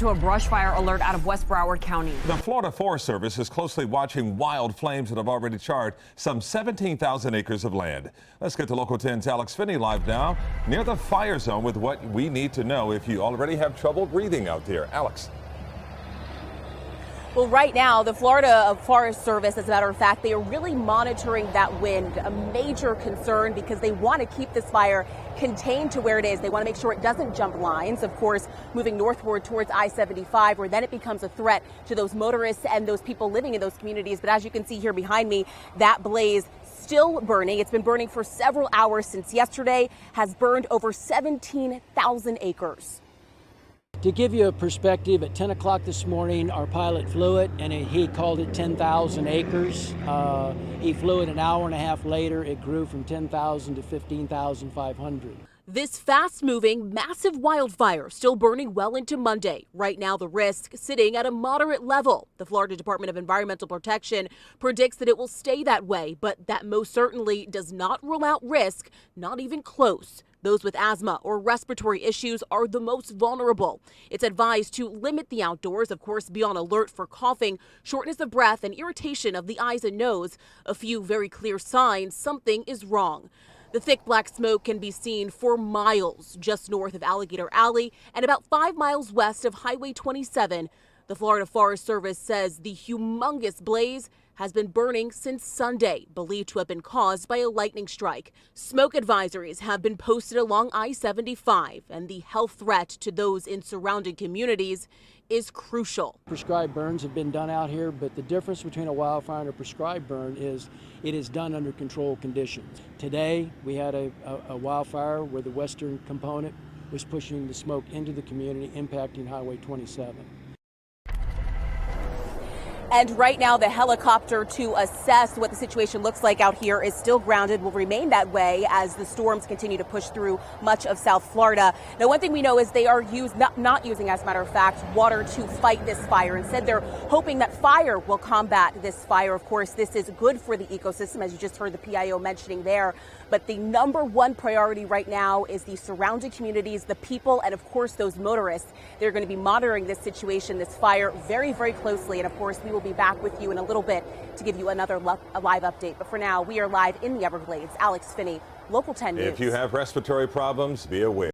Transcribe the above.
to a brush fire alert out of West Broward County. The Florida Forest Service is closely watching wild flames that have already charred some 17,000 acres of land. Let's get to Local 10's Alex Finney live now near the fire zone with what we need to know if you already have trouble breathing out there. Alex. Well, right now, the Florida Forest Service, as a matter of fact, they are really monitoring that wind, a major concern because they want to keep this fire contained to where it is. They want to make sure it doesn't jump lines, of course, moving northward towards I-75, where then it becomes a threat to those motorists and those people living in those communities. But as you can see here behind me, that blaze still burning. It's been burning for several hours since yesterday, has burned over 17,000 acres. To give you a perspective, at 10 o'clock this morning, our pilot flew it, and he called it 10,000 acres. He flew it an hour and a half later. It grew from 10,000 to 15,500. This fast-moving, massive wildfire still burning well into Monday. Right now, the risk sitting at a moderate level. The Florida Department of Environmental Protection predicts that it will stay that way, but that most certainly does not rule out risk, not even close. Those with asthma or respiratory issues are the most vulnerable. It's advised to limit the outdoors, of course, be on alert for coughing, shortness of breath, and irritation of the eyes and nose. A few very clear signs something is wrong. The thick black smoke can be seen for miles just north of Alligator Alley and about 5 miles west of Highway 27. The Florida Forest Service says the humongous blaze has been burning since Sunday, believed to have been caused by a lightning strike. Smoke advisories have been posted along I-75, and the health threat to those in surrounding communities is crucial. Prescribed burns have been done out here, but the difference between a wildfire and a prescribed burn is it is done under controlled conditions. Today, we had a wildfire where the western component was pushing the smoke into the community, impacting Highway 27. And right now, the helicopter to assess what the situation looks like out here is still grounded, will remain that way as the storms continue to push through much of South Florida. Now, one thing we know is they are not using, as a matter of fact, water to fight this fire. Instead, they're hoping that fire will combat this fire. Of course, this is good for the ecosystem, as you just heard the PIO mentioning there. But the number one priority right now is the surrounding communities, the people, and of course, those motorists. They're going to be monitoring this situation, this fire, very, very closely. And of course, we will be back with you in a little bit to give you another live update. But for now, we are live in the Everglades. Alex Finney, Local 10 News. If you have respiratory problems, be aware.